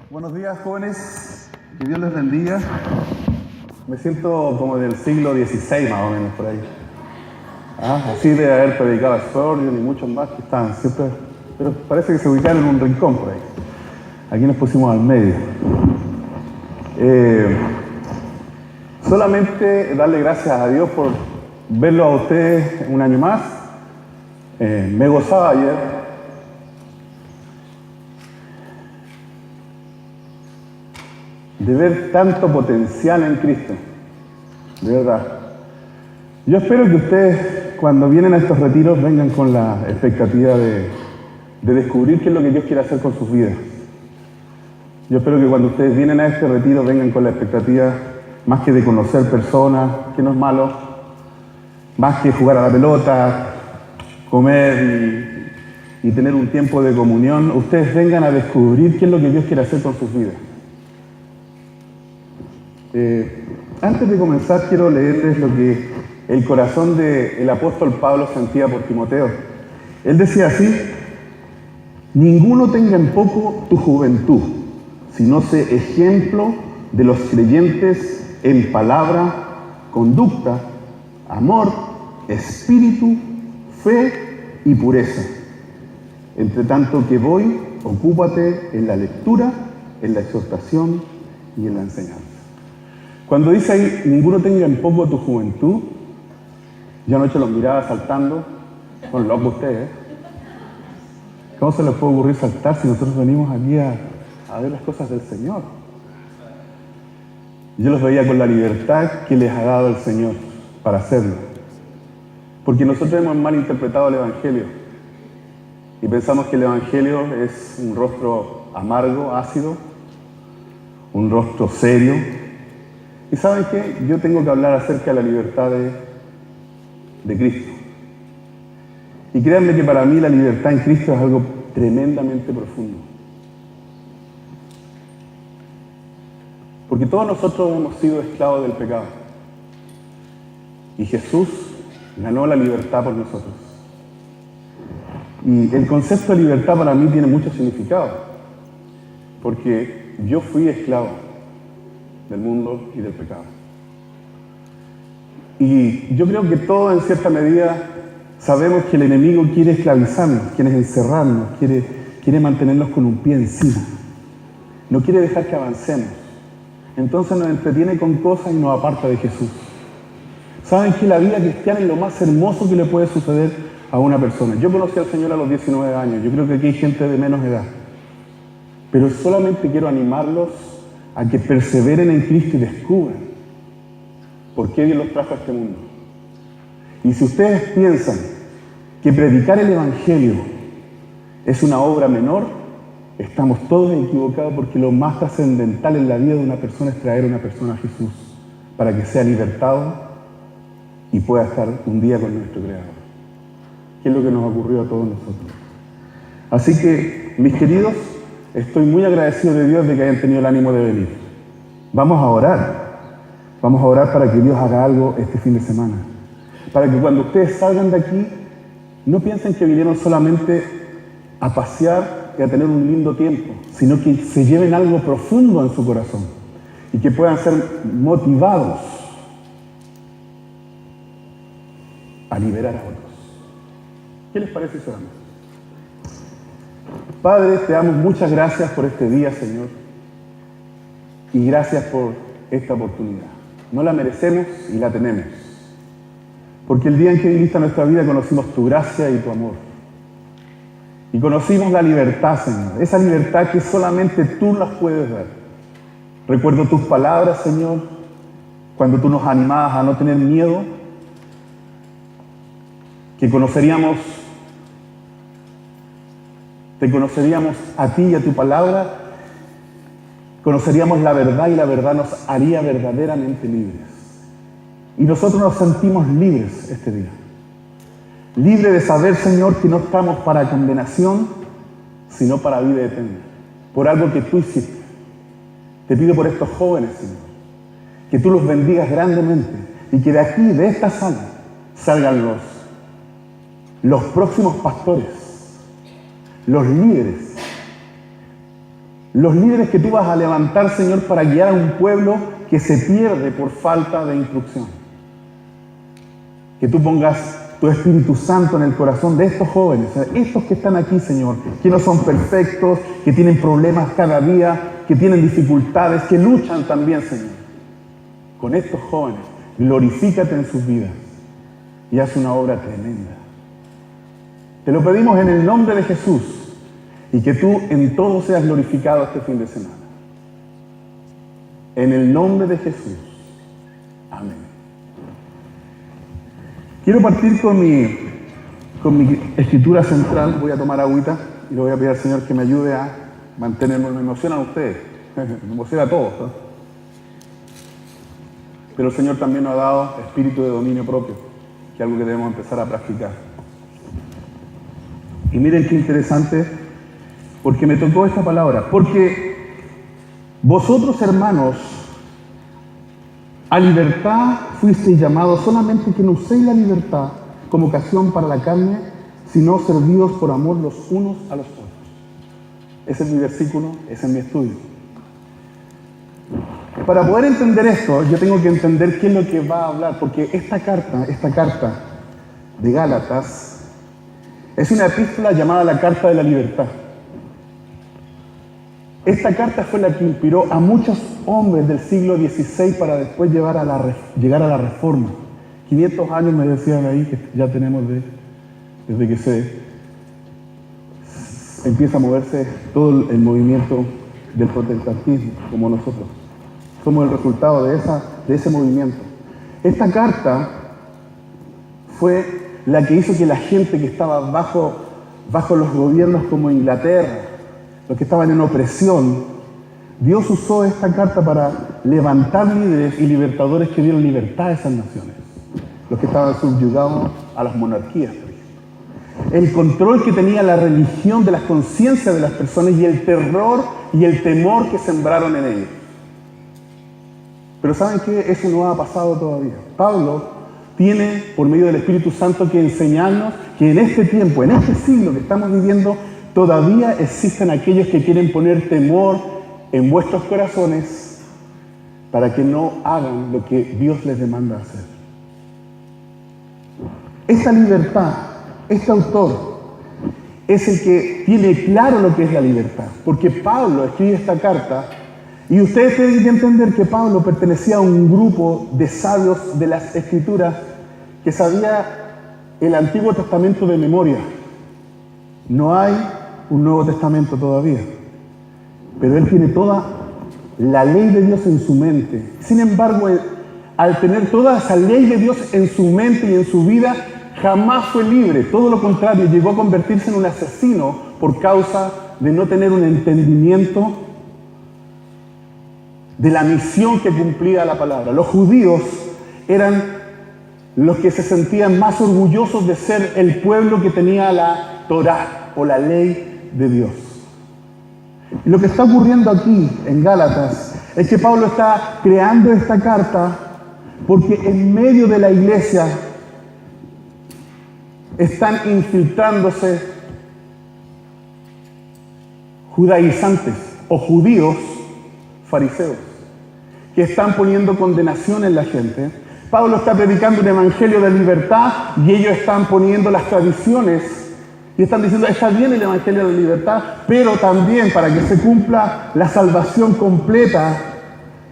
Buenos días, jóvenes. Que Dios les bendiga. Me siento como del siglo XVI, más o menos, por ahí. Así de haber predicado Spurgeon y muchos más que estaban siempre, pero parece que se ubicaron en un rincón por ahí. Aquí nos pusimos al medio. Solamente darle gracias a Dios por verlo a ustedes un año más. Me gozaba ayer. De ver tanto potencial en Cristo, de verdad. Yo espero que ustedes, cuando vienen a estos retiros, vengan con la expectativa de descubrir qué es lo que Dios quiere hacer con sus vidas. Yo espero que cuando ustedes vienen a este retiro, vengan con la expectativa, más que de conocer personas, que no es malo, más que jugar a la pelota, comer y tener un tiempo de comunión, ustedes vengan a descubrir qué es lo que Dios quiere hacer con sus vidas. Antes de comenzar, quiero leerles lo que el corazón del apóstol Pablo sentía por Timoteo. Él decía así: ninguno tenga en poco tu juventud, sino sé ejemplo de los creyentes en palabra, conducta, amor, espíritu, fe y pureza. Entre tanto que voy, ocúpate en la lectura, en la exhortación y en la enseñanza. Cuando dice ahí, ninguno tenga en poco tu juventud, yo anoche los miraba saltando, son locos ustedes, ¿eh? ¿Cómo se les puede ocurrir saltar si nosotros venimos aquí a ver las cosas del Señor? Yo los veía con la libertad que les ha dado el Señor para hacerlo. Porque nosotros hemos malinterpretado el Evangelio y pensamos que el Evangelio es un rostro amargo, ácido, un rostro serio. ¿Y saben qué? Yo tengo que hablar acerca de la libertad de Cristo. Y créanme que para mí la libertad en Cristo es algo tremendamente profundo. Porque todos nosotros hemos sido esclavos del pecado. Y Jesús ganó la libertad por nosotros. Y el concepto de libertad para mí tiene mucho significado. Porque yo fui esclavo del mundo y del pecado. Y yo creo que todos en cierta medida sabemos que el enemigo quiere esclavizarnos, quiere encerrarnos, quiere mantenernos con un pie encima. No quiere dejar que avancemos. Entonces nos entretiene con cosas y nos aparta de Jesús. Saben que la vida cristiana es lo más hermoso que le puede suceder a una persona. Yo conocí al Señor a los 19 años. Yo creo que aquí hay gente de menos edad. Pero solamente quiero animarlos a que perseveren en Cristo y descubran por qué Dios los trajo a este mundo. Y si ustedes piensan que predicar el Evangelio es una obra menor, estamos todos equivocados, porque lo más trascendental en la vida de una persona es traer a una persona a Jesús para que sea libertado y pueda estar un día con nuestro Creador. ¿Qué es lo que nos ocurrió a todos nosotros? Así que, mis queridos, estoy muy agradecido de Dios de que hayan tenido el ánimo de venir. Vamos a orar. Vamos a orar para que Dios haga algo este fin de semana. Para que cuando ustedes salgan de aquí, no piensen que vinieron solamente a pasear y a tener un lindo tiempo, sino que se lleven algo profundo en su corazón y que puedan ser motivados a liberar a otros. ¿Qué les parece si oramos? Padre, te damos muchas gracias por este día, Señor, y gracias por esta oportunidad. No la merecemos y la tenemos, porque el día en que viniste a nuestra vida conocimos tu gracia y tu amor, y conocimos la libertad, Señor, esa libertad que solamente tú nos puedes dar. Recuerdo tus palabras, Señor, cuando tú nos animabas a no tener miedo, que te conoceríamos a ti y a tu palabra, conoceríamos la verdad y la verdad nos haría verdaderamente libres. Y nosotros nos sentimos libres este día. Libre de saber, Señor, que no estamos para condenación, sino para vida eterna, por algo que tú hiciste. Te pido por estos jóvenes, Señor, que tú los bendigas grandemente y que de aquí, de esta sala, salgan los próximos pastores, los líderes, los líderes que tú vas a levantar, Señor, para guiar a un pueblo que se pierde por falta de instrucción. Que tú pongas tu Espíritu Santo en el corazón de estos jóvenes, estos que están aquí, Señor, que no son perfectos, que tienen problemas cada día, que tienen dificultades, que luchan también, Señor. Con estos jóvenes, glorifícate en sus vidas y haz una obra tremenda. Te lo pedimos en el nombre de Jesús y que tú en todo seas glorificado este fin de semana. En el nombre de Jesús. Amén. Quiero partir con mi escritura central. Voy a tomar agüita y le voy a pedir al Señor que me ayude a mantenerme. Me emocionan ustedes, me emociona a todos, ¿no? Pero el Señor también nos ha dado espíritu de dominio propio, que es algo que debemos empezar a practicar. Y miren qué interesante, porque me tocó esta palabra. Porque vosotros, hermanos, a libertad fuisteis llamados, solamente que no uséis la libertad como ocasión para la carne, sino servidos por amor los unos a los otros. Ese es mi versículo, ese es mi estudio. Para poder entender esto, yo tengo que entender qué es lo que va a hablar, porque esta carta de Gálatas es una epístola llamada la Carta de la Libertad. Esta carta fue la que inspiró a muchos hombres del siglo XVI para después llegar a la Reforma. 500 años me decían ahí que ya tenemos desde que se empieza a moverse todo el movimiento del protestantismo, como nosotros. Somos el resultado de ese movimiento. Esta carta fue la que hizo que la gente que estaba bajo los gobiernos como Inglaterra, los que estaban en opresión, Dios usó esta carta para levantar líderes y libertadores que dieron libertad a esas naciones, los que estaban subyugados a las monarquías. El control que tenía la religión de las conciencias de las personas y el terror y el temor que sembraron en ellos. Pero ¿saben qué? Eso no ha pasado todavía. Pablo tiene, por medio del Espíritu Santo, que enseñarnos que en este tiempo, en este siglo que estamos viviendo, todavía existen aquellos que quieren poner temor en vuestros corazones para que no hagan lo que Dios les demanda hacer. Esta libertad, este autor, es el que tiene claro lo que es la libertad. Porque Pablo escribe esta carta y ustedes tienen que entender que Pablo pertenecía a un grupo de sabios de las Escrituras que sabía el Antiguo Testamento de memoria. No hay un Nuevo Testamento todavía, pero él tiene toda la ley de Dios en su mente. Sin embargo, al tener toda esa ley de Dios en su mente y en su vida, jamás fue libre. Todo lo contrario, llegó a convertirse en un asesino por causa de no tener un entendimiento de la misión que cumplía la palabra. Los judíos eran los que se sentían más orgullosos de ser el pueblo que tenía la Torá o la ley de Dios. Y lo que está ocurriendo aquí en Gálatas es que Pablo está creando esta carta porque en medio de la iglesia están infiltrándose judaizantes o judíos fariseos que están poniendo condenación en la gente. Pablo está predicando un evangelio de libertad y ellos están poniendo las tradiciones y están diciendo, está bien el evangelio de libertad, pero también para que se cumpla la salvación completa,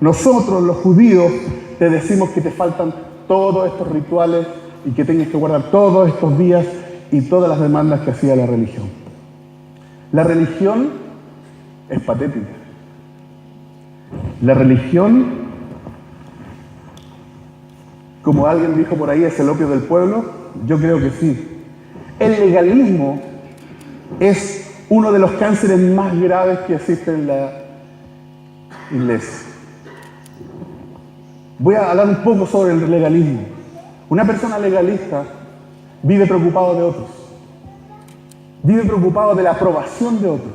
nosotros los judíos te decimos que te faltan todos estos rituales y que tienes que guardar todos estos días y todas las demandas que hacía la religión. La religión es patética. La religión, como alguien dijo por ahí, es el opio del pueblo. Yo creo que sí. El legalismo es uno de los cánceres más graves que existen en la iglesia. Voy a hablar un poco sobre el legalismo. Una persona legalista vive preocupado de otros. Vive preocupado de la aprobación de otros.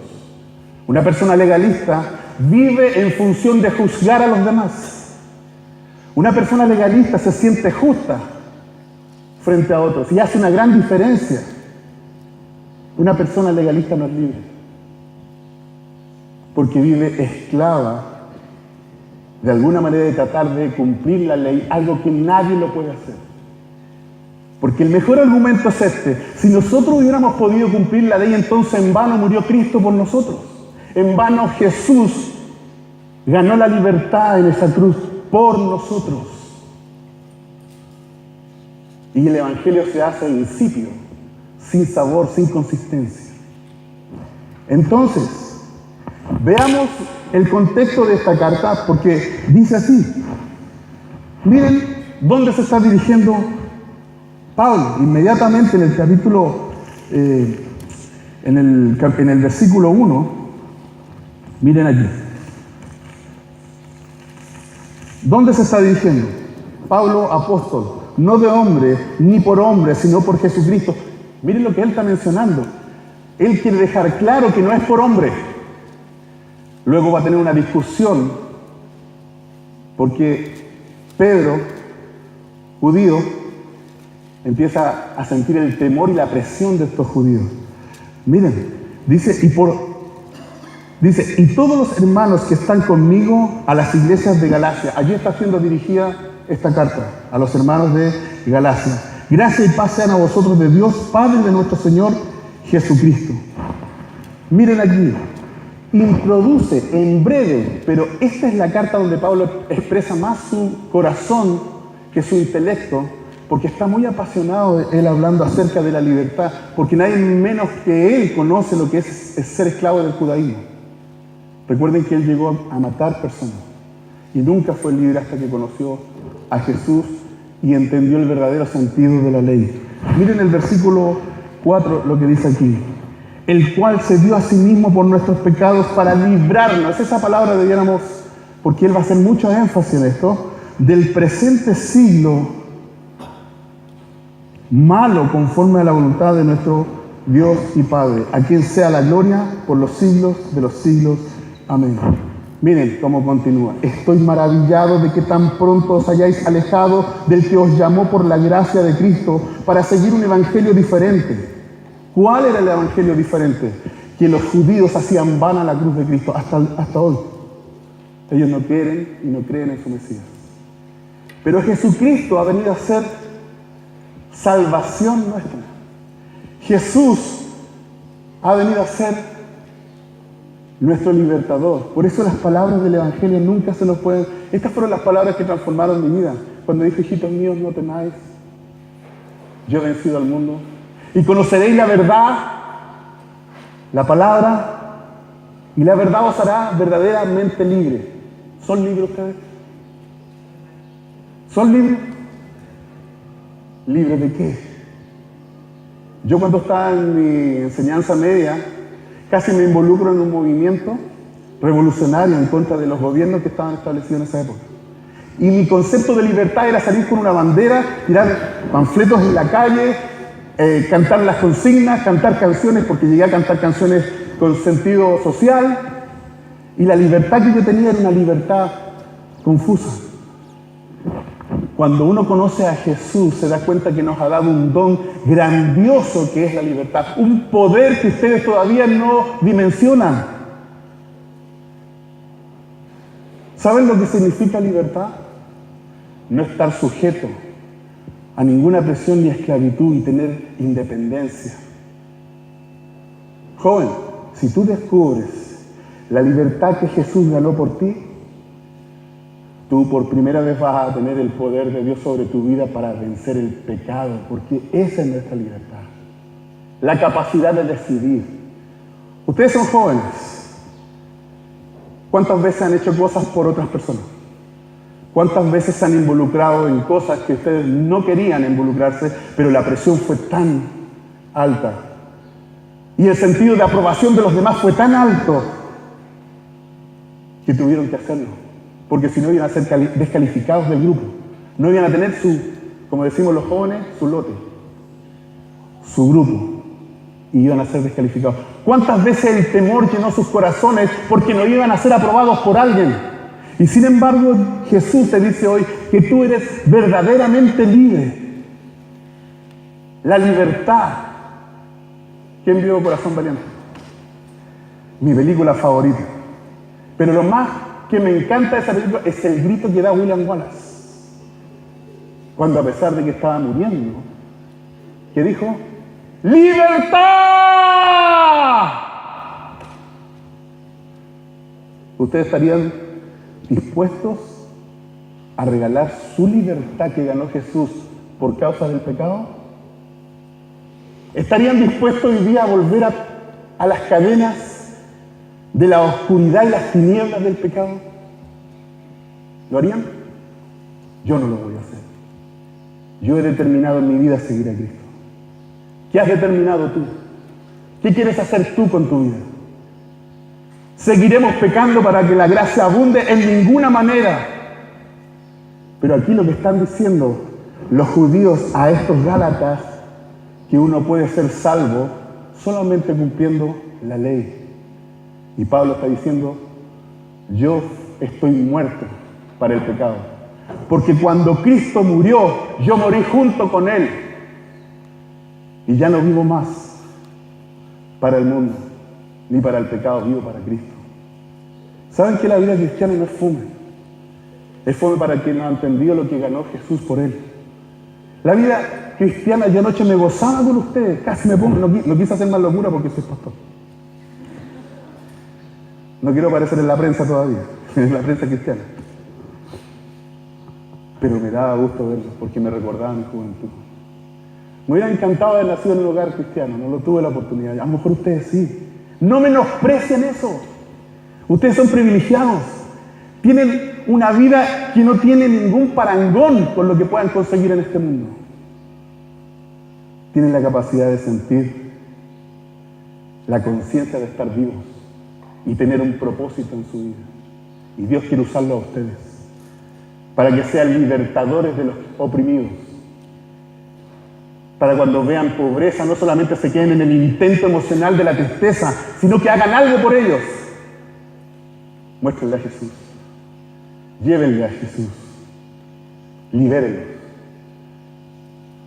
Una persona legalista vive en función de juzgar a los demás. Una persona legalista se siente justa frente a otros y hace una gran diferencia. Una persona legalista no es libre. porque vive esclava de alguna manera de tratar de cumplir la ley, algo que nadie lo puede hacer. Porque el mejor argumento es este: si nosotros hubiéramos podido cumplir la ley, entonces en vano murió Cristo por nosotros. En vano Jesús ganó la libertad en esa cruz por nosotros. Y el Evangelio se hace insípido, sin sabor, sin consistencia. Entonces, veamos el contexto de esta carta, porque dice así. Miren dónde se está dirigiendo Pablo. Inmediatamente en el capítulo, en el versículo 1, miren aquí. ¿Dónde se está dirigiendo? Pablo, apóstol, no de hombre, ni por hombre, sino por Jesucristo. Miren lo que él está mencionando. Él quiere dejar claro que no es por hombre. Luego va a tener una discusión, porque Pedro, judío, empieza a sentir el temor y la presión de estos judíos. Miren, dice, y todos los hermanos que están conmigo a las iglesias de Galacia. Allí está siendo dirigida esta carta a los hermanos de Galacia. Gracia y paz sean a vosotros de Dios, Padre de nuestro Señor Jesucristo. Miren aquí, introduce en breve, pero esta es la carta donde Pablo expresa más su corazón que su intelecto, porque está muy apasionado él hablando acerca de la libertad, porque nadie menos que él conoce lo que es ser esclavo del judaísmo. Recuerden que él llegó a matar personas y nunca fue libre hasta que conoció a Jesús y entendió el verdadero sentido de la ley. Miren el versículo 4, lo que dice aquí. El cual se dio a sí mismo por nuestros pecados para librarnos. Esa palabra debiéramos, porque él va a hacer mucho énfasis en esto, del presente siglo malo conforme a la voluntad de nuestro Dios y Padre, a quien sea la gloria por los siglos de los siglos. Amén. Miren cómo continúa. Estoy maravillado de que tan pronto os hayáis alejado del que os llamó por la gracia de Cristo para seguir un evangelio diferente. ¿Cuál era el evangelio diferente? Que los judíos hacían vana la cruz de Cristo hasta hoy. Ellos no quieren y no creen en su Mesías. Pero Jesucristo ha venido a ser salvación nuestra. Jesús ha venido a ser nuestro libertador. Por eso las palabras del Evangelio nunca se nos pueden... Estas fueron las palabras que transformaron mi vida. Cuando dijo, hijitos míos, no temáis. Yo he vencido al mundo. Y conoceréis la verdad, la palabra, y la verdad os hará verdaderamente libre. ¿Son libres ustedes? ¿Son libres? ¿Libres de qué? Yo cuando estaba en mi enseñanza media, casi me involucro en un movimiento revolucionario en contra de los gobiernos que estaban establecidos en esa época. Y mi concepto de libertad era salir con una bandera, tirar panfletos en la calle, cantar las consignas, cantar canciones, porque llegué a cantar canciones con sentido social. Y la libertad que yo tenía era una libertad confusa. Cuando uno conoce a Jesús, se da cuenta que nos ha dado un don grandioso que es la libertad. Un poder que ustedes todavía no dimensionan. ¿Saben lo que significa libertad? No estar sujeto a ninguna presión ni esclavitud y tener independencia. Joven, si tú descubres la libertad que Jesús ganó por ti, tú por primera vez vas a tener el poder de Dios sobre tu vida para vencer el pecado, porque esa es nuestra libertad. La capacidad de decidir. Ustedes son jóvenes. ¿Cuántas veces han hecho cosas por otras personas? ¿Cuántas veces se han involucrado en cosas que ustedes no querían involucrarse, pero la presión fue tan alta? Y el sentido de aprobación de los demás fue tan alto que tuvieron que hacerlo. Porque si no iban a ser descalificados del grupo. No iban a tener como decimos los jóvenes, su lote, su grupo. Y iban a ser descalificados. ¿Cuántas veces el temor llenó sus corazones porque no iban a ser aprobados por alguien? Y sin embargo, Jesús te dice hoy que tú eres verdaderamente libre. La libertad. ¿Quién vio Corazón Valiente? Mi película favorita. Pero lo más que me encanta de esa película es el grito que da William Wallace. Cuando a pesar de que estaba muriendo, que dijo, ¡libertad! ¿Ustedes estarían dispuestos a regalar su libertad que ganó Jesús por causa del pecado? ¿Estarían dispuestos hoy día a volver a las cadenas de la oscuridad y las tinieblas del pecado? ¿Lo harían? Yo no lo voy a hacer. Yo he determinado en mi vida seguir a Cristo. ¿Qué has determinado tú? ¿Qué quieres hacer tú con tu vida? ¿Seguiremos pecando para que la gracia abunde? En ninguna manera. Pero aquí lo que están diciendo los judíos a estos gálatas, que uno puede ser salvo solamente cumpliendo la ley. Y Pablo está diciendo, yo estoy muerto para el pecado. Porque cuando Cristo murió, yo morí junto con Él. Y ya no vivo más para el mundo, ni para el pecado, vivo para Cristo. ¿Saben que la vida cristiana no es fome? Es fome para quien no ha entendido lo que ganó Jesús por Él. La vida cristiana, yo anoche me gozaba con ustedes, casi me pongo, no quise hacer más locura porque soy pastor. No quiero aparecer en la prensa todavía, en la prensa cristiana. Pero me daba gusto verlo porque me recordaba mi juventud. Me hubiera encantado haber nacido en un hogar cristiano, no lo tuve la oportunidad. A lo mejor ustedes sí. No menosprecien eso. Ustedes son privilegiados. Tienen una vida que no tiene ningún parangón con lo que puedan conseguir en este mundo. Tienen la capacidad de sentir la conciencia de estar vivos y tener un propósito en su vida. Y Dios quiere usarlo a ustedes para que sean libertadores de los oprimidos. Para cuando vean pobreza, no solamente se queden en el intento emocional de la tristeza, sino que hagan algo por ellos. Muéstrenle a Jesús. Llévenle a Jesús. Libérenlos.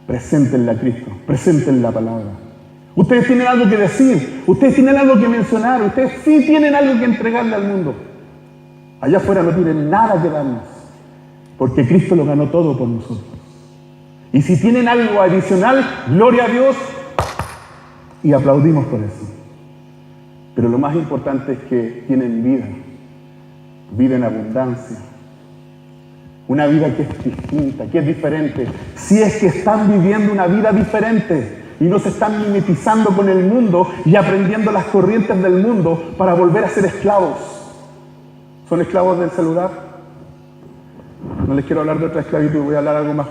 Preséntenle a Cristo. Preséntenle la palabra. Ustedes tienen algo que decir. Ustedes tienen algo que mencionar. Ustedes sí tienen algo que entregarle al mundo. Allá afuera no tienen nada que darnos. Porque Cristo lo ganó todo por nosotros. Y si tienen algo adicional, gloria a Dios, y aplaudimos por eso. Pero lo más importante es que tienen vida, vida en abundancia, una vida que es distinta, que es diferente. Si es que están viviendo una vida diferente y no se están mimetizando con el mundo y aprendiendo las corrientes del mundo para volver a ser esclavos. ¿Son esclavos del celular? No les quiero hablar de otra esclavitud, voy a hablar algo más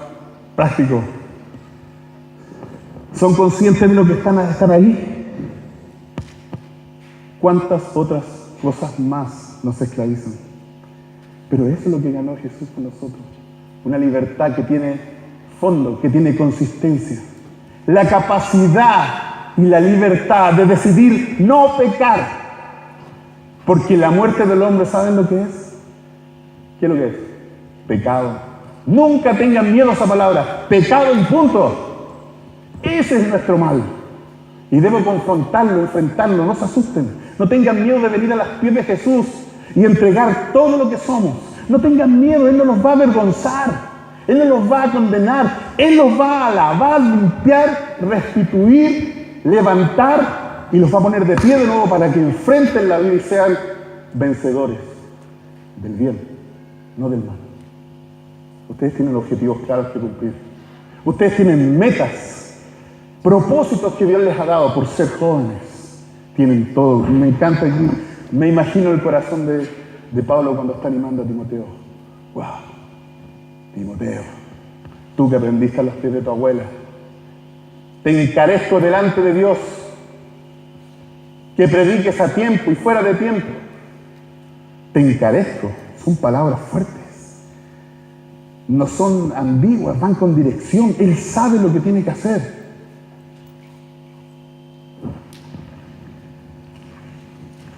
práctico. ¿Son conscientes de lo que están ahí? ¿Cuántas otras cosas más nos esclavizan? Pero eso es lo que ganó Jesús con nosotros. Una libertad que tiene fondo, que tiene consistencia. La capacidad y la libertad de decidir no pecar. Porque la muerte del hombre, ¿saben lo que es? ¿Qué es lo que es? Pecado. Nunca tengan miedo a esa palabra. Pecado y punto. Ese es nuestro mal. Y debo confrontarlo, enfrentarlo. No se asusten. No tengan miedo de venir a las pies de Jesús y entregar todo lo que somos. No tengan miedo. Él no nos va a avergonzar. Él no nos va a condenar. Él nos va a alabar, limpiar, restituir, levantar y los va a poner de pie de nuevo para que enfrenten la vida y sean vencedores del bien, no del mal. Ustedes tienen objetivos claros que cumplir. Ustedes tienen metas, propósitos que Dios les ha dado por ser jóvenes. Tienen todo. Me encanta aquí. Me imagino el corazón de Pablo cuando está animando a Timoteo. ¡Wow! Timoteo, tú que aprendiste a los pies de tu abuela, te encarezco delante de Dios que prediques a tiempo y fuera de tiempo. Te encarezco. Son palabras fuertes. No son ambiguas, van con dirección. Él sabe lo que tiene que hacer.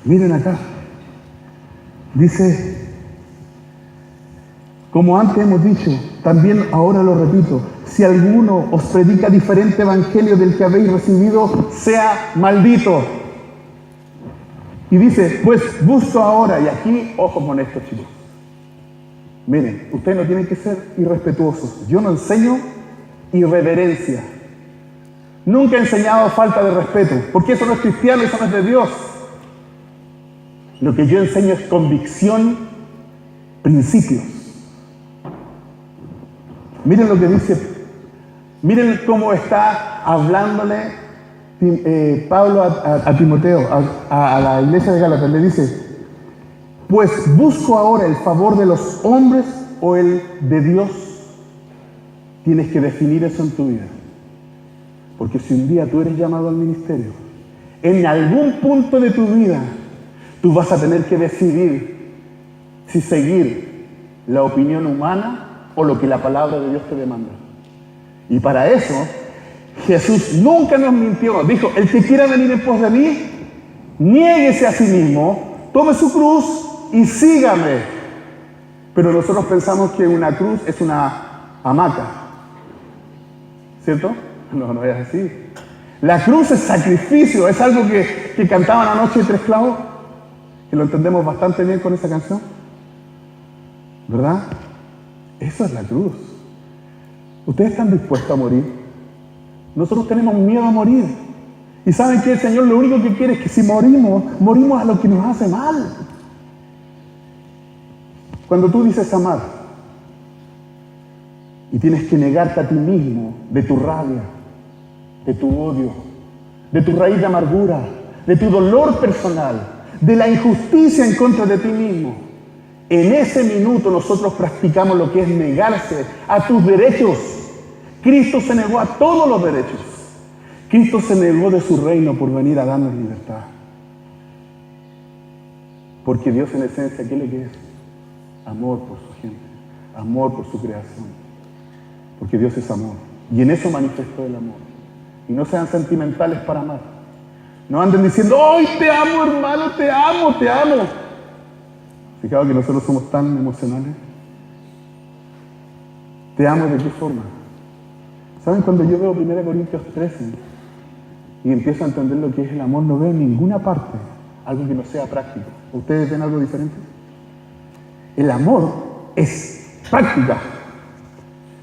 Miren acá. Dice, como antes hemos dicho, también ahora lo repito, si alguno os predica diferente evangelio del que habéis recibido, sea maldito. Y dice, pues busco ahora, y aquí, ojo con esto, chicos. Miren, ustedes no tienen que ser irrespetuosos. Yo no enseño irreverencia. Nunca he enseñado falta de respeto, porque eso no es cristiano, eso no es de Dios. Lo que yo enseño es convicción, principios. Miren lo que dice, miren cómo está hablándole Pablo a Timoteo, a la iglesia de Gálatas. Le dice, pues busco ahora el favor de los hombres o el de Dios. Tienes que definir eso en tu vida. Porque si un día tú eres llamado al ministerio, en algún punto de tu vida, tú vas a tener que decidir si seguir la opinión humana o lo que la palabra de Dios te demanda. Y para eso, Jesús nunca nos mintió. Dijo, el que quiera venir en pos de mí, niéguese a sí mismo, tome su cruz y sígame. Pero nosotros pensamos que una cruz es una hamaca. ¿Cierto? No es así. La cruz es sacrificio, es algo que cantaban anoche Tres Clavos, que lo entendemos bastante bien con esa canción. ¿Verdad? Eso es la cruz. ¿Ustedes están dispuestos a morir? Nosotros tenemos miedo a morir. Y ¿saben qué? El Señor lo único que quiere es que si morimos a lo que nos hace mal. Cuando tú dices amar, y tienes que negarte a ti mismo de tu rabia, de tu odio, de tu raíz de amargura, de tu dolor personal, de la injusticia en contra de ti mismo. En ese minuto nosotros practicamos lo que es negarse a tus derechos. Cristo se negó a todos los derechos. Cristo se negó de su reino por venir a darnos libertad. Porque Dios en esencia, ¿qué le quiere? Amor por su gente, amor por su creación. Porque Dios es amor. Y en eso manifestó el amor. Y no sean sentimentales para amar. No anden diciendo, ¡ay, te amo, hermano, te amo, te amo! Fijaos que nosotros somos tan emocionales. ¿Te amo de qué forma? ¿Saben? Cuando yo veo 1 Corintios 13 y empiezo a entender lo que es el amor, no veo en ninguna parte algo que no sea práctico. ¿Ustedes ven algo diferente? El amor es práctica.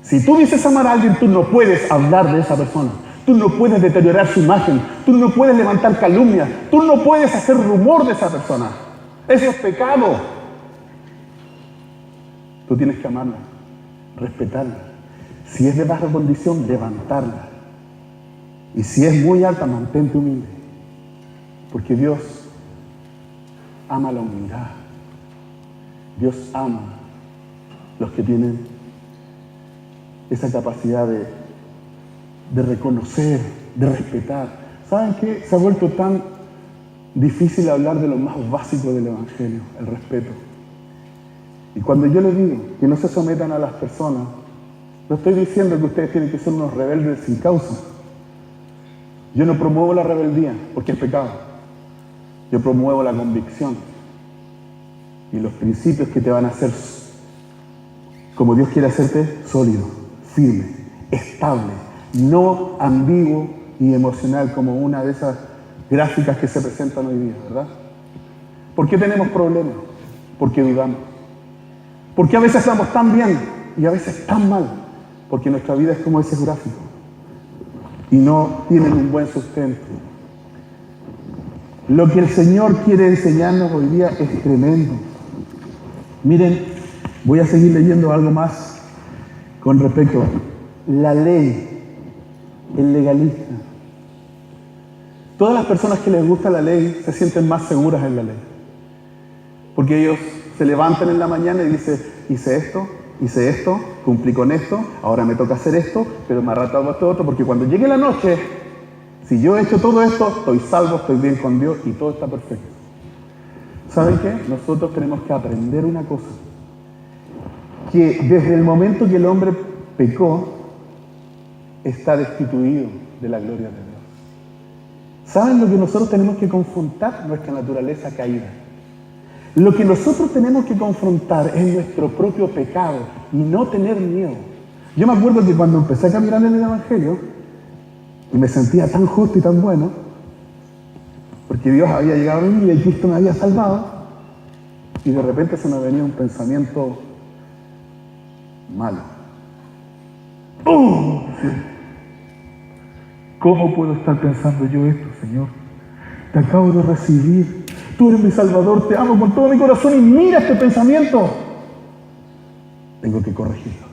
Si tú dices amar a alguien, tú no puedes hablar de esa persona. Tú no puedes deteriorar su imagen. Tú no puedes levantar calumnias. Tú no puedes hacer rumor de esa persona. Eso es pecado. Tú tienes que amarla, respetarla. Si es de baja condición, levantarla. Y si es muy alta, mantente humilde. Porque Dios ama la humildad. Dios ama los que tienen esa capacidad de reconocer, de respetar. ¿Saben qué? Se ha vuelto tan difícil hablar de lo más básico del Evangelio, el respeto. Y cuando yo les digo que no se sometan a las personas, no estoy diciendo que ustedes tienen que ser unos rebeldes sin causa. Yo no promuevo la rebeldía, porque es pecado. Yo promuevo la convicción y los principios que te van a hacer, como Dios quiere hacerte, sólido, firme, estable, no ambiguo y emocional como una de esas gráficas que se presentan hoy día, ¿verdad? ¿Por qué tenemos problemas? Porque dudamos. Porque a veces estamos tan bien y a veces tan mal, porque nuestra vida es como ese gráfico y no tienen un buen sustento. Lo que el Señor quiere enseñarnos hoy día es tremendo. Miren, voy a seguir leyendo algo más con respecto a la ley, el legalista. Todas las personas que les gusta la ley se sienten más seguras en la ley, porque ellos se levantan en la mañana y dicen, hice esto, cumplí con esto, ahora me toca hacer esto, pero me ha ratado esto otro, porque cuando llegue la noche, si yo he hecho todo esto, estoy salvo, estoy bien con Dios y todo está perfecto. ¿Saben qué? Nosotros tenemos que aprender una cosa, que desde el momento que el hombre pecó, está destituido de la gloria de Dios. ¿Saben lo que nosotros tenemos que confrontar? Nuestra naturaleza caída. Lo que nosotros tenemos que confrontar es nuestro propio pecado y no tener miedo. Yo me acuerdo que cuando empecé a caminar en el Evangelio y me sentía tan justo y tan bueno, porque Dios había llegado a mí y Cristo me había salvado, y de repente se me venía un pensamiento malo. ¡Oh! ¿Cómo puedo estar pensando yo esto, Señor? Te acabo de recibir, tú eres mi Salvador, te amo con todo mi corazón y mira este pensamiento. Tengo que corregirlo.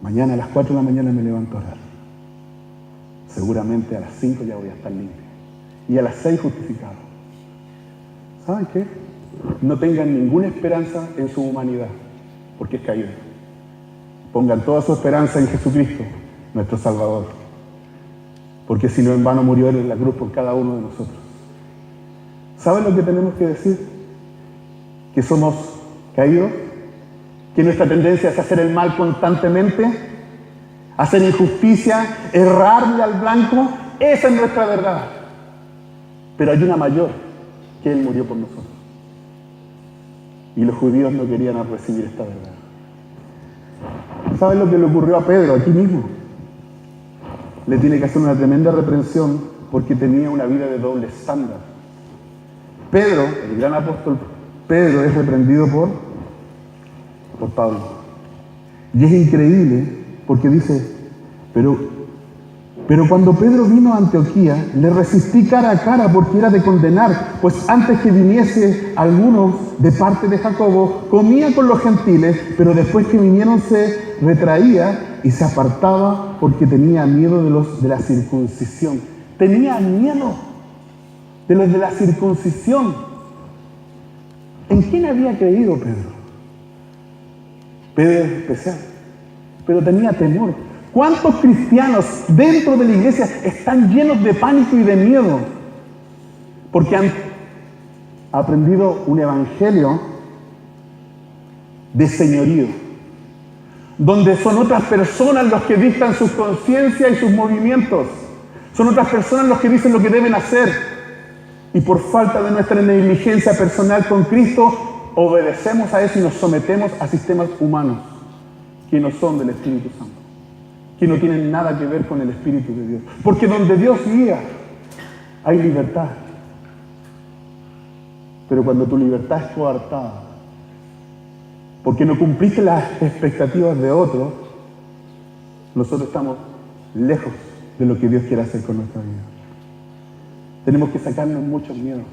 Mañana a las 4 de la mañana me levanto a orar. Seguramente a las 5 ya voy a estar limpio. Y a las 6 justificado. ¿Saben qué? No tengan ninguna esperanza en su humanidad, porque es caída. Pongan toda su esperanza en Jesucristo, nuestro Salvador. Porque si no, en vano murió Él en la cruz por cada uno de nosotros. ¿Saben lo que tenemos que decir? Que somos caídos, que nuestra tendencia es hacer el mal constantemente, hacer injusticia, errarle al blanco. Esa es nuestra verdad. Pero hay una mayor, que Él murió por nosotros. Y los judíos no querían recibir esta verdad. ¿Saben lo que le ocurrió a Pedro aquí mismo? Le tiene que hacer una tremenda reprensión porque tenía una vida de doble estándar. Pedro, el gran apóstol Pedro, es reprendido por Pablo. Y es increíble porque dice, pero cuando Pedro vino a Antioquía, le resistí cara a cara porque era de condenar, pues antes que viniese algunos de parte de Jacobo, comía con los gentiles, pero después que vinieron se retraía y se apartaba porque tenía miedo de la circuncisión. Tenía miedo de los de la circuncisión. ¿En quién había creído Pedro? Pedro es especial, pero tenía temor. ¿Cuántos cristianos dentro de la iglesia están llenos de pánico y de miedo? Porque han aprendido un evangelio de señorío, donde son otras personas los que dictan sus conciencias y sus movimientos. Son otras personas los que dicen lo que deben hacer. Y por falta de nuestra negligencia personal con Cristo, obedecemos a eso y nos sometemos a sistemas humanos que no son del Espíritu Santo, que no tienen nada que ver con el Espíritu de Dios. Porque donde Dios guía, hay libertad. Pero cuando tu libertad es coartada, porque no cumpliste las expectativas de otros, nosotros estamos lejos de lo que Dios quiere hacer con nuestra vida. Tenemos que sacarnos muchos miedos.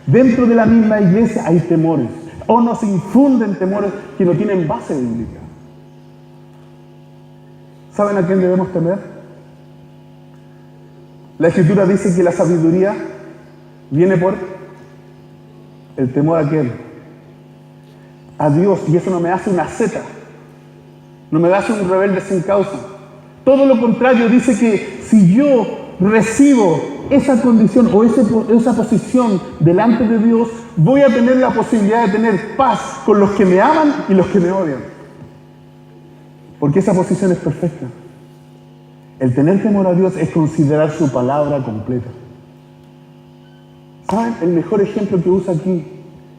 Dentro de la misma iglesia hay temores, o nos infunden temores que no tienen base bíblica. ¿Saben a quién debemos temer? La Escritura dice que la sabiduría viene por el temor a aquel, a Dios, y eso no me hace una zeta, no me hace un rebelde sin causa. Todo lo contrario, dice que si yo recibo esa condición o esa posición delante de Dios, voy a tener la posibilidad de tener paz con los que me aman y los que me odian. Porque esa posición es perfecta. El tener temor a Dios es considerar su palabra completa. ¿Saben? El mejor ejemplo que usa aquí,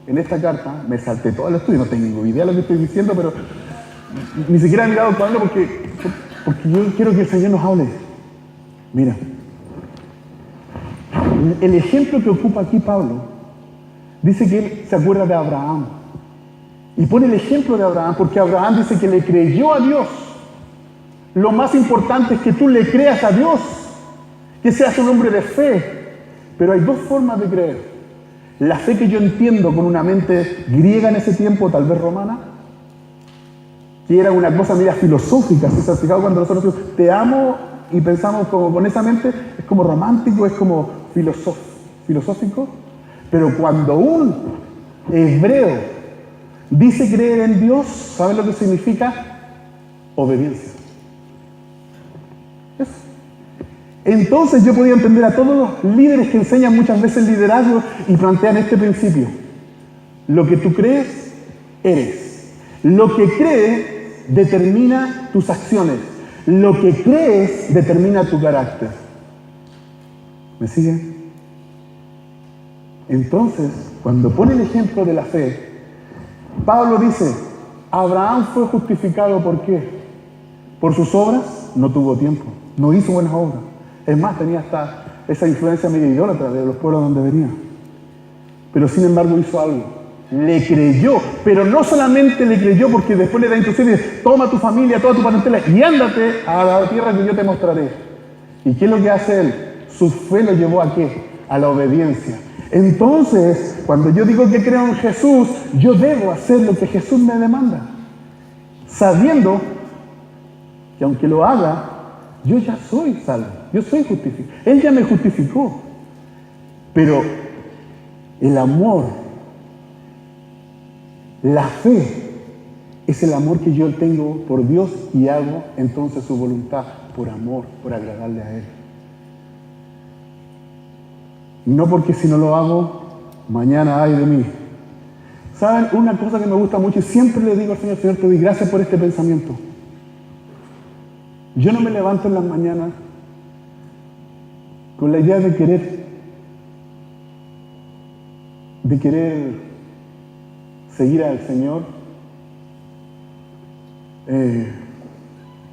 en esta carta, me salté todo el estudio, no tengo idea de lo que estoy diciendo, pero ni siquiera he mirado el cuadro porque yo quiero que el Señor nos hable. Mira, el ejemplo que ocupa aquí Pablo, dice que él se acuerda de Abraham. Y pone el ejemplo de Abraham porque Abraham dice que le creyó a Dios. Lo más importante es que tú le creas a Dios, que seas un hombre de fe. Pero hay dos formas de creer. La fe que yo entiendo con una mente griega en ese tiempo, tal vez romana, que era una cosa media filosófica. Si se han fijado cuando nosotros decimos te amo y pensamos como con esa mente, es como romántico, es como filosófico. Pero cuando un hebreo dice creer en Dios, ¿saben lo que significa? Obediencia. Eso. Entonces yo podía entender a todos los líderes que enseñan muchas veces liderazgo y plantean este principio. Lo que tú crees, eres. Lo que crees determina tus acciones. Lo que crees determina tu carácter. ¿Me siguen? Entonces, cuando pone el ejemplo de la fe, Pablo dice, Abraham fue justificado ¿por qué? Por sus obras, no tuvo tiempo, no hizo buenas obras. Es más, tenía hasta esa influencia medio idólatra de los pueblos donde venía. Pero sin embargo hizo algo. Le creyó, pero no solamente le creyó porque después le da instrucciones y dice, toma tu familia, toda tu parentela y ándate a la tierra que yo te mostraré. ¿Y qué es lo que hace él? Su fe lo llevó ¿a qué? A la obediencia. Entonces, cuando yo digo que creo en Jesús, yo debo hacer lo que Jesús me demanda. Sabiendo que aunque lo haga, yo ya soy salvo, yo soy justificado. Él ya me justificó. Pero el amor, la fe, es el amor que yo tengo por Dios y hago entonces su voluntad por amor, por agradarle a Él. No porque si no lo hago, mañana ay de mí. ¿Saben? Una cosa que me gusta mucho y siempre le digo al Señor, Señor, te doy gracias por este pensamiento. Yo no me levanto en las mañanas con la idea de querer seguir al Señor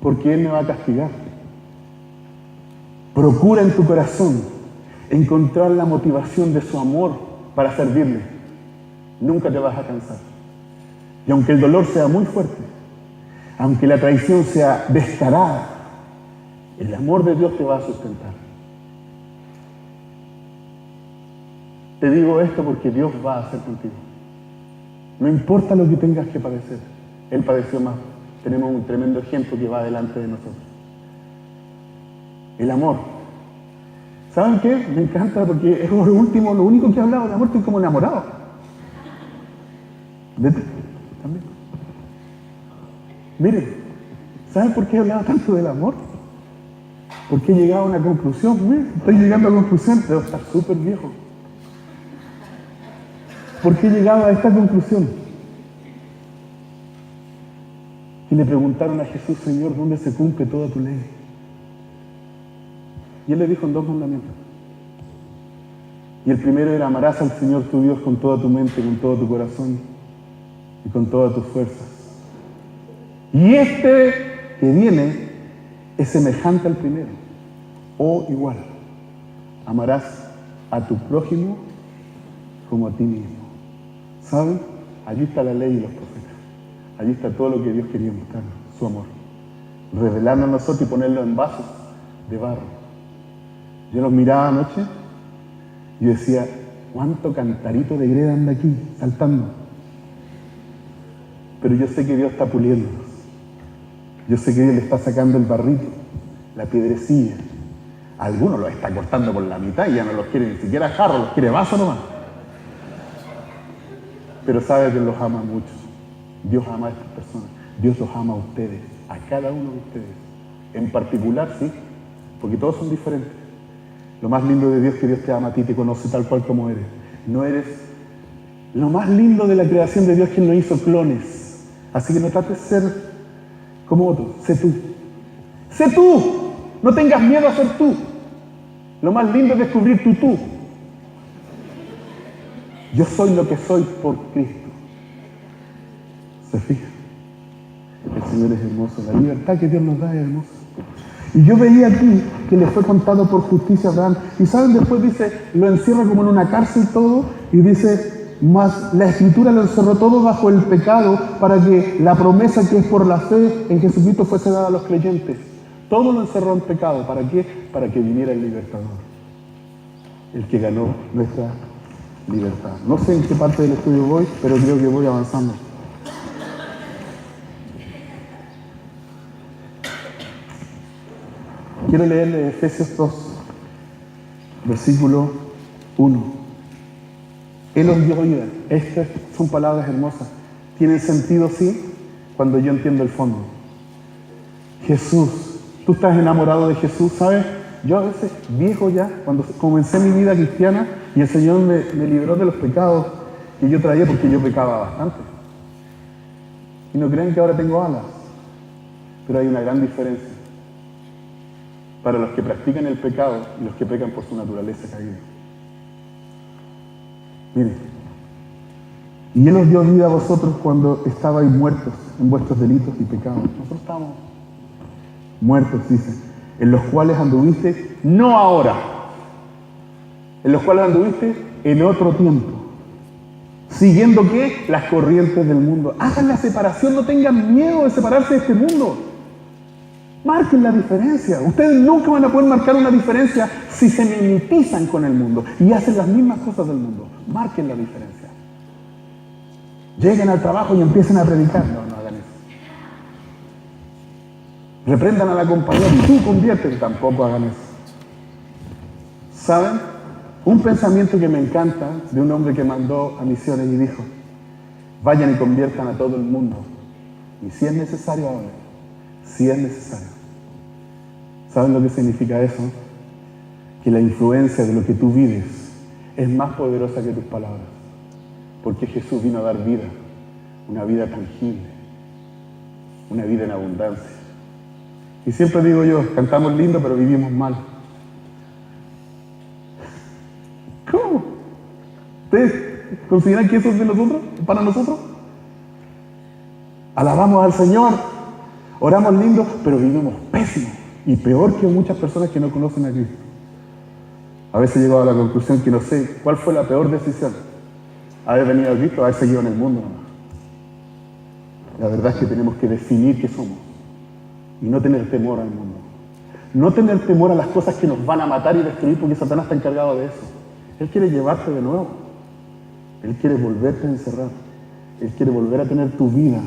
porque Él me va a castigar. Procura en tu corazón encontrar la motivación de su amor para servirle. Nunca te vas a cansar. Y aunque el dolor sea muy fuerte, aunque la traición sea descarada, el amor de Dios te va a sustentar. Te digo esto porque Dios va a hacer contigo. No importa lo que tengas que padecer. Él padeció más. Tenemos un tremendo ejemplo que va delante de nosotros. El amor. ¿Saben qué? Me encanta porque es lo único que he hablado de amor, estoy como enamorado. Vete, también. Miren, ¿saben por qué he hablado tanto del amor? Porque he llegado a una conclusión. Miren, estoy llegando a la conclusión, debo estar súper viejo. ¿Por qué he llegado a esta conclusión? Y le preguntaron a Jesús, Señor, ¿dónde se cumple toda tu ley? Y Él le dijo en 2 mandamientos. Y el primero era, amarás al Señor tu Dios con toda tu mente, con todo tu corazón y con todas tus fuerzas. Y este que viene es semejante al primero, o igual. Amarás a tu prójimo como a ti mismo. ¿Saben? Allí está la ley y los profetas. Allí está todo lo que Dios quería mostrarnos, su amor. Revelarnos a nosotros y ponerlo en vasos de barro. Yo los miraba anoche y decía, ¿cuánto cantarito de greda anda aquí, saltando? Pero yo sé que Dios está puliéndolos. Yo sé que Dios le está sacando el barrito, la piedrecilla. Algunos los está cortando por la mitad y ya no los quiere ni siquiera jarro, los quiere vaso nomás. Pero sabe que los ama mucho. Dios ama a estas personas. Dios los ama a ustedes, a cada uno de ustedes. En particular, sí, porque todos son diferentes. Lo más lindo de Dios es que Dios te ama a ti, te conoce tal cual como eres. No eres... Lo más lindo de la creación de Dios es que Él no hizo clones. Así que no trates de ser como otros. Sé tú. ¡Sé tú! No tengas miedo a ser tú. Lo más lindo es descubrir tu tú. Yo soy lo que soy por Cristo. ¿Se fija? El Señor es hermoso. La libertad que Dios nos da es hermosa. Y yo veía aquí que le fue contado por justicia a Abraham. Y saben, después dice, lo encierra como en una cárcel todo. Y dice, mas la Escritura lo encerró todo bajo el pecado para que la promesa que es por la fe en Jesucristo fuese dada a los creyentes. Todo lo encerró en pecado. ¿Para qué? Para que viniera el libertador. El que ganó nuestra libertad. No sé en qué parte del estudio voy, pero creo que voy avanzando. Quiero leerle Efesios 2, versículo 1. Él os dio vida. Estas son palabras hermosas. Tienen sentido, sí, cuando yo entiendo el fondo. Jesús. Tú estás enamorado de Jesús, ¿sabes? Yo a veces, viejo ya, cuando comencé mi vida cristiana y el Señor me libró de los pecados que yo traía porque yo pecaba bastante. Y no crean que ahora tengo alas, pero hay una gran diferencia para los que practican el pecado y los que pecan por su naturaleza caída. Miren, y Él os dio vida a vosotros cuando estabais muertos en vuestros delitos y pecados. Nosotros estábamos muertos, dice, en los cuales anduviste, no ahora. en los cuales anduviste en otro tiempo. ¿Siguiendo qué? Las corrientes del mundo. Hagan la separación, no tengan miedo de separarse de este mundo. Marquen la diferencia. Ustedes nunca van a poder marcar una diferencia si se mimetizan con el mundo y hacen las mismas cosas del mundo. Marquen la diferencia. Lleguen al trabajo y empiecen a predicar. No hagan eso. Reprendan a la compañera y tú conviértete. Tampoco hagan eso. ¿Saben? Un pensamiento que me encanta de un hombre que mandó a misiones y dijo: vayan y conviertan a todo el mundo. Y si es necesario ahora, si es necesario. ¿Saben lo que significa eso? Que la influencia de lo que tú vives es más poderosa que tus palabras. Porque Jesús vino a dar vida, una vida tangible, una vida en abundancia. Y siempre digo yo, cantamos lindo pero vivimos mal. ¿Cómo? ¿Ustedes consideran que eso es de nosotros, para nosotros? Alabamos al Señor, oramos lindo, pero vivimos pésimo. Y peor que muchas personas que no conocen a Cristo. A veces he llegado a la conclusión que no sé cuál fue la peor decisión. Haber venido a Cristo o haber seguido en el mundo nomás. La verdad es que tenemos que definir qué somos. Y no tener temor al mundo. No tener temor a las cosas que nos van a matar y destruir, porque Satanás está encargado de eso. Él quiere llevarte de nuevo. Él quiere volverte a encerrar. Él quiere volver a tener tu vida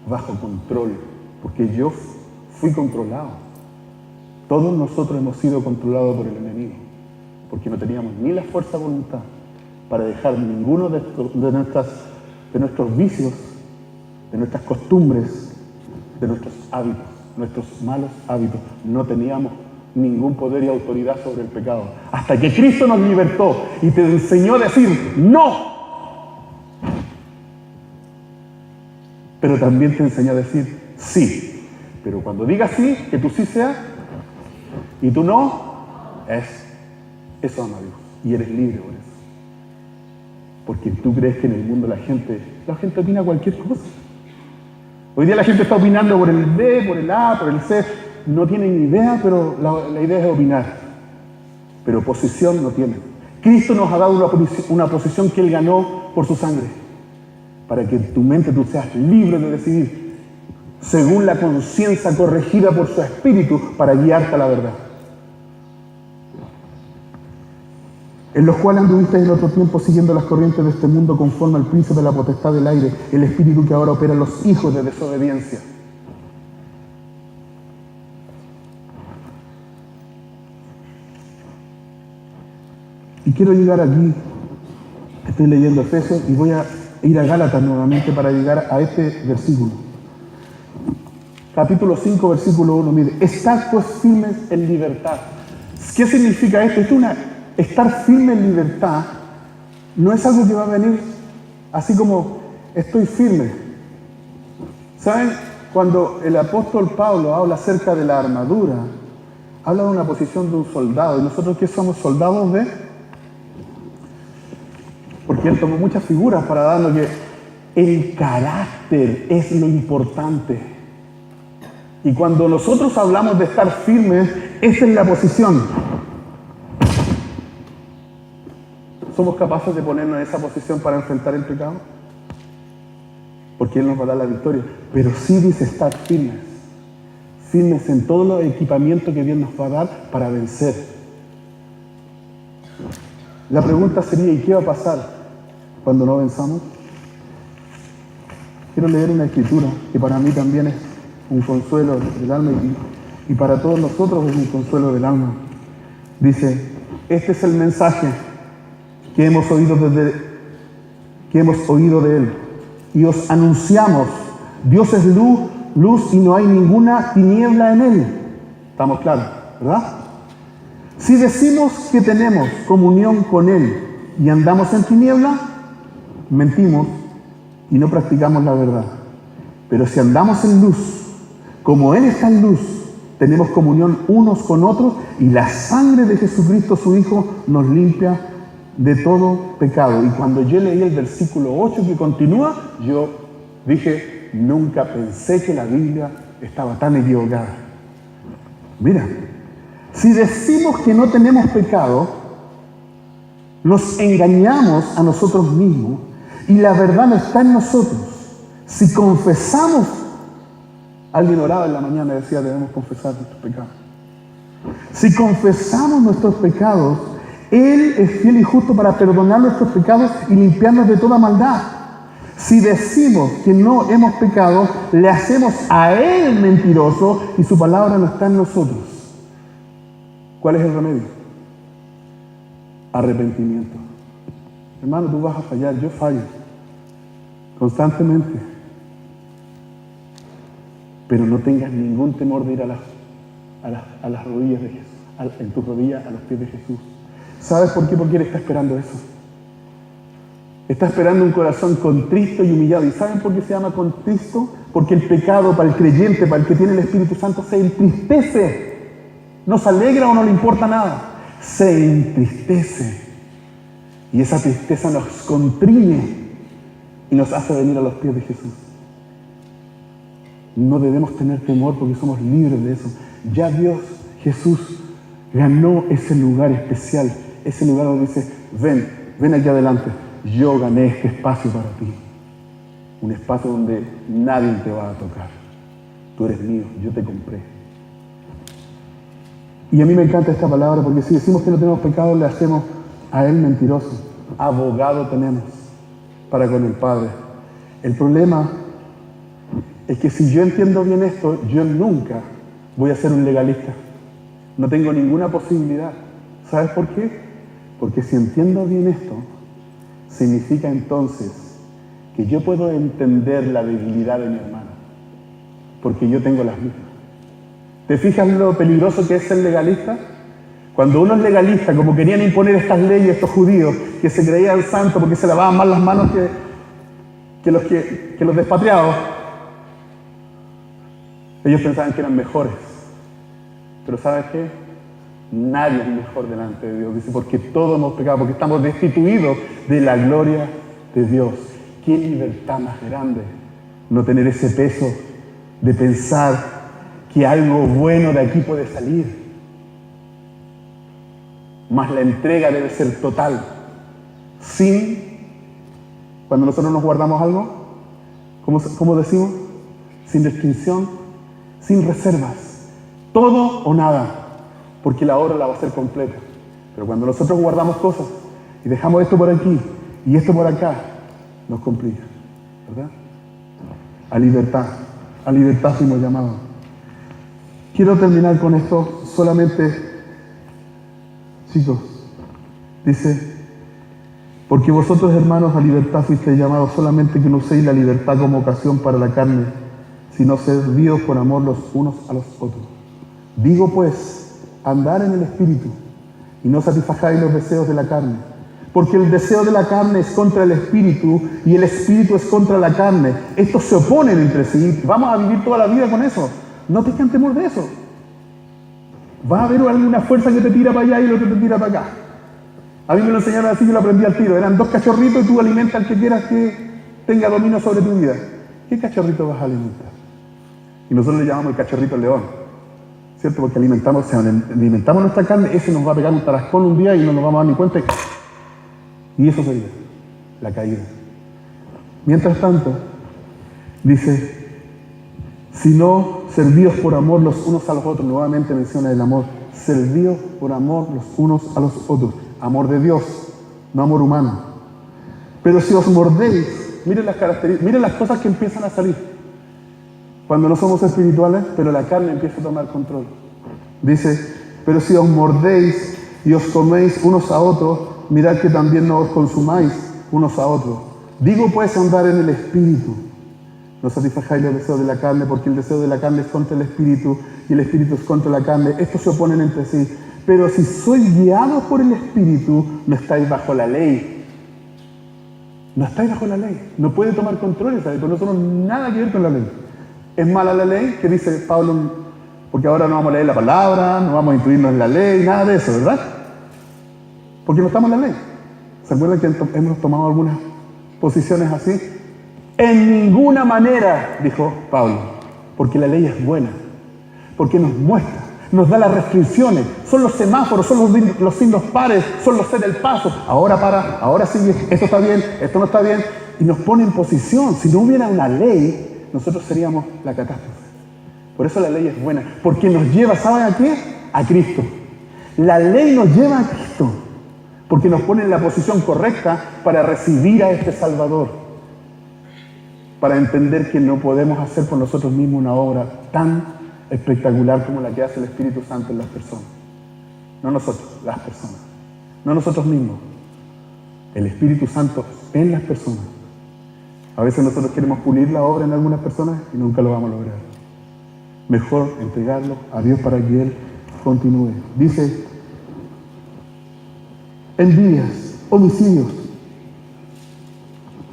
bajo control. Porque yo fui controlado. Todos nosotros hemos sido controlados por el enemigo. Porque no teníamos ni la fuerza de voluntad para dejar ninguno de nuestros vicios, de nuestras costumbres, de nuestros hábitos, nuestros malos hábitos. No teníamos ningún poder y autoridad sobre el pecado. Hasta que Cristo nos libertó y te enseñó a decir ¡no! Pero también te enseñó a decir sí. Pero cuando digas sí, que tú sí seas y tú no, eso ama a Dios. Y eres libre por eso. Porque tú crees que en el mundo la gente opina cualquier cosa. Hoy día la gente está opinando por el B, por el A, por el C. No tienen idea, pero la idea es opinar. Pero posición no tienen. Cristo nos ha dado una posición que Él ganó por su sangre. Para que en tu mente tú seas libre de decidir, según la conciencia corregida por su Espíritu, para guiarte a la verdad. En los cuales anduviste en otro tiempo siguiendo las corrientes de este mundo conforme al príncipe de la potestad del aire, el espíritu que ahora opera en los hijos de desobediencia. Y quiero llegar aquí, estoy leyendo Efesios y voy a ir a Gálatas nuevamente para llegar a este versículo. Capítulo 5, versículo 1, mire: estad pues firmes en libertad. ¿Qué significa esto? Estar firme en libertad no es algo que va a venir así como estoy firme. ¿Saben? Cuando el apóstol Pablo habla acerca de la armadura, habla de una posición de un soldado. ¿Y nosotros qué somos? Soldados de... Porque él tomó muchas figuras para darnos que el carácter es lo importante. Y cuando nosotros hablamos de estar firmes, esa es la posición. ¿Somos capaces de ponernos en esa posición para enfrentar el pecado? Porque Él nos va a dar la victoria. Pero sí dice estar firmes. Firmes en todos los equipamientos que Dios nos va a dar para vencer. La pregunta sería, ¿y qué va a pasar cuando no venzamos? Quiero leer una escritura que para mí también es un consuelo del alma y para todos nosotros es un consuelo del alma. Dice: este es el mensaje que hemos oído de Él y os anunciamos: Dios es luz y no hay ninguna tiniebla en Él. ¿Estamos claros? ¿Verdad? Si decimos que tenemos comunión con Él y andamos en tiniebla, mentimos y no practicamos la verdad. Pero si andamos en luz, como Él está en luz, tenemos comunión unos con otros y la sangre de Jesucristo, su Hijo, nos limpia de todo pecado. Y cuando yo leí el versículo 8 que continúa, yo dije, nunca pensé que la Biblia estaba tan equivocada. Mira, si decimos que no tenemos pecado, Nos engañamos a nosotros mismos y la verdad no está en nosotros. Si confesamos, alguien oraba en la mañana y decía, debemos confesar nuestros pecados. Si confesamos nuestros pecados, Él es fiel y justo para perdonar nuestros pecados y limpiarnos de toda maldad. Si decimos que no hemos pecado, le hacemos a Él mentiroso y su palabra no está en nosotros. ¿Cuál es el remedio? Arrepentimiento. Hermano, tú vas a fallar, yo fallo constantemente. Pero no tengas ningún temor de ir a las rodillas de Jesús, en tus rodillas a los pies de Jesús. ¿Sabes por qué? Porque Él está esperando eso. Está esperando un corazón contristo y humillado. ¿Y saben por qué se llama contristo? Porque el pecado para el creyente, para el que tiene el Espíritu Santo, se entristece. No se alegra o no le importa nada. Se entristece. Y esa tristeza nos contriñe y nos hace venir a los pies de Jesús. No debemos tener temor porque somos libres de eso. Ya Dios, Jesús, ganó ese lugar especial. Ese lugar donde dice, ven aquí adelante. Yo gané este espacio para ti. Un espacio donde nadie te va a tocar. Tú eres mío, yo te compré. Y a mí me encanta esta palabra porque si decimos que no tenemos pecado, le hacemos a Él mentiroso. Abogado tenemos para con el Padre. El problema es que si yo entiendo bien esto, yo nunca voy a ser un legalista. No tengo ninguna posibilidad. ¿Sabes por qué? Porque si entiendo bien esto, significa entonces que yo puedo entender la debilidad de mi hermano, porque yo tengo las mismas. ¿Te fijas lo peligroso que es ser legalista? Cuando uno es legalista, como querían imponer estas leyes estos judíos, que se creían santos porque se lavaban más las manos que los despatriados, ellos pensaban que eran mejores. Pero ¿sabes qué? Nadie es mejor delante de Dios. Dice, porque todos hemos pecado, porque estamos destituidos de la gloria de Dios. ¿Qué libertad más grande? No tener ese peso de pensar que algo bueno de aquí puede salir. Más la entrega debe ser total. Cuando nosotros nos guardamos algo, ¿cómo decimos? Sin restricción, sin reservas. Todo o nada. Porque la obra la va a hacer completa. Pero cuando nosotros guardamos cosas y dejamos esto por aquí y esto por acá, nos complica, ¿verdad? A libertad fuimos llamados. Quiero terminar con esto solamente, chicos. Dice, porque vosotros, hermanos, a libertad fuisteis llamados, solamente que no uséis la libertad como ocasión para la carne, sino servíos por amor los unos a los otros. Digo pues, andar en el Espíritu y no satisfagáis los deseos de la carne, porque el deseo de la carne es contra el Espíritu y el Espíritu es contra la carne. Estos se oponen entre sí. Vamos a vivir toda la vida con eso. No tengan temor de eso. Va a haber alguna fuerza que te tira para allá y la otra te tira para acá. A mí me lo enseñaron así, yo lo aprendí al tiro. Eran dos cachorritos y tú alimentas al que quieras que tenga dominio sobre tu vida. ¿Qué cachorrito vas a alimentar? Y nosotros le llamamos el cachorrito león. ¿Cierto? Porque alimentamos nuestra carne, ese nos va a pegar un tarascón un día y no nos vamos a dar ni cuenta. Y eso sería la caída. Mientras tanto, dice, si no, servíos por amor los unos a los otros. Nuevamente menciona el amor. Servíos por amor los unos a los otros. Amor de Dios, no amor humano. Pero si os mordéis, miren las características, miren las cosas que empiezan a salir. Cuando no somos espirituales, pero la carne empieza a tomar control. Dice, pero si os mordéis y os coméis unos a otros, mirad que también no os consumáis unos a otros. Digo pues andar en el Espíritu. No satisfagáis los deseos de la carne, porque el deseo de la carne es contra el Espíritu y el Espíritu es contra la carne. Estos se oponen entre sí. Pero si sois guiados por el Espíritu, no estáis bajo la ley. No estáis bajo la ley. No puede tomar control, ¿sabes? Porque no tenemos nada que ver con la ley. ¿Es mala la ley? ¿Qué dice Pablo? Porque ahora no vamos a leer la palabra, no vamos a instruirnos en la ley, nada de eso, ¿verdad? Porque no estamos en la ley. ¿Se acuerdan que hemos tomado algunas posiciones así? En ninguna manera, dijo Pablo, porque la ley es buena, porque nos muestra, nos da las restricciones, son los semáforos, son los signos pares, son los C del paso. Ahora para, ahora sigue, esto está bien, esto no está bien. Y nos pone en posición. Si no hubiera una ley, nosotros seríamos la catástrofe. Por eso la ley es buena, porque nos lleva, ¿saben a qué? A Cristo. La ley nos lleva a Cristo, porque nos pone en la posición correcta para recibir a este Salvador, para entender que no podemos hacer por nosotros mismos una obra tan espectacular como la que hace el Espíritu Santo en las personas. No nosotros, las personas. No nosotros mismos. El Espíritu Santo en las personas. A veces nosotros queremos pulir la obra en algunas personas y nunca lo vamos a lograr. Mejor entregarlo a Dios para que Él continúe. Dice, envidias, homicidios.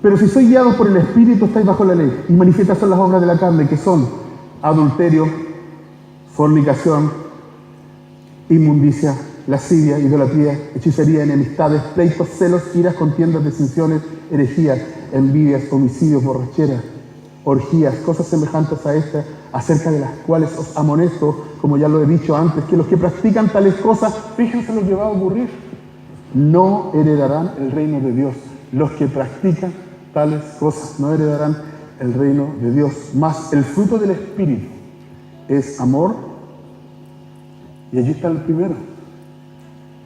Pero si sois guiados por el Espíritu, estáis bajo la ley. Y manifiestas son las obras de la carne, que son adulterio, fornicación, inmundicia, lascivia, idolatría, hechicería, enemistades, pleitos, celos, iras, contiendas, disensiones, herejías, envidias, homicidios, borracheras, orgías, cosas semejantes a estas, acerca de las cuales os amonesto, como ya lo he dicho antes, que los que practican tales cosas, fíjense lo que va a ocurrir, no heredarán el reino de Dios. Los que practican tales cosas no heredarán el reino de Dios. Mas el fruto del Espíritu es amor, y allí está el primero.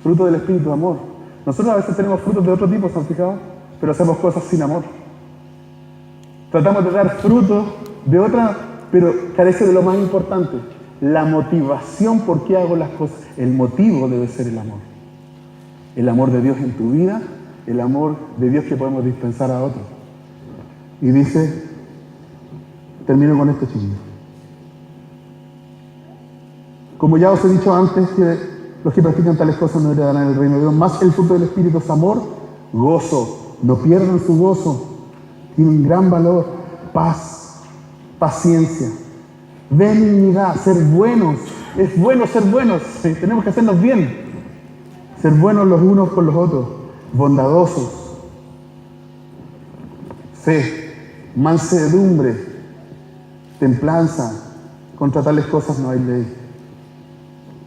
Fruto del Espíritu, amor. Nosotros a veces tenemos frutos de otro tipo, ¿se han fijado? Pero hacemos cosas sin amor. Tratamos de dar frutos de otra, pero carece de lo más importante, la motivación por qué hago las cosas. El motivo debe ser el amor. El amor de Dios en tu vida, el amor de Dios que podemos dispensar a otros. Y dice, termino con esto, chiquillos. Como ya os he dicho antes, que los que practican tales cosas no heredarán el reino de Dios. Más el fruto del Espíritu es amor, gozo. No pierdan su gozo. Tienen gran valor, paz, paciencia, benignidad, ser buenos. Es bueno ser buenos, ¿sí? Tenemos que hacernos bien. Ser buenos los unos con los otros, bondadosos. Fe, mansedumbre, templanza. Contra tales cosas no hay ley.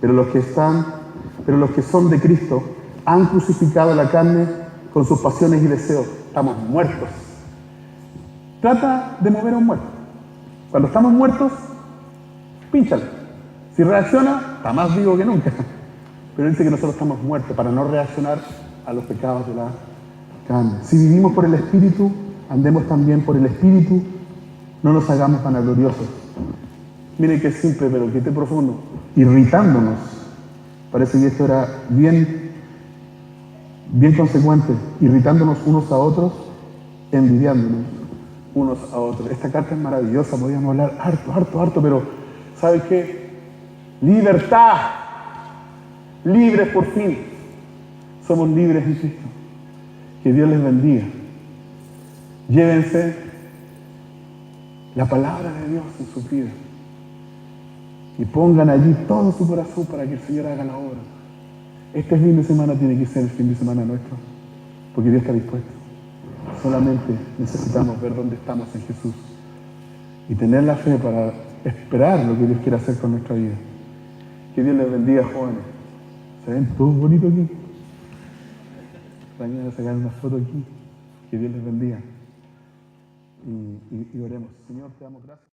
Pero los que son de Cristo han crucificado la carne con sus pasiones y deseos. Estamos muertos. Trata de mover a un muerto. Cuando estamos muertos, pínchalo. Si reacciona, está más vivo que nunca. Pero dice que nosotros estamos muertos para no reaccionar a los pecados de la carne. Si vivimos por el Espíritu, andemos también por el Espíritu, no nos hagamos vanagloriosos. Miren qué simple, pero qué profundo. Irritándonos. Parece que esto era bien consecuente. Irritándonos unos a otros, envidiándonos unos a otros. Esta carta es maravillosa, podríamos hablar harto, pero ¿sabes qué? Libertad. Libres por fin. Somos libres en Cristo. Que Dios les bendiga. Llévense la palabra de Dios en su vida. Y pongan allí todo su corazón para que el Señor haga la obra. Este fin de semana tiene que ser el fin de semana nuestro, porque Dios está dispuesto. Solamente necesitamos ver dónde estamos en Jesús y tener la fe para esperar lo que Dios quiere hacer con nuestra vida. Que Dios les bendiga, jóvenes. ¿Se ven todos bonitos aquí? Vayan a sacar una foto aquí. Que Dios les bendiga. Y oremos. Señor, te damos gracias.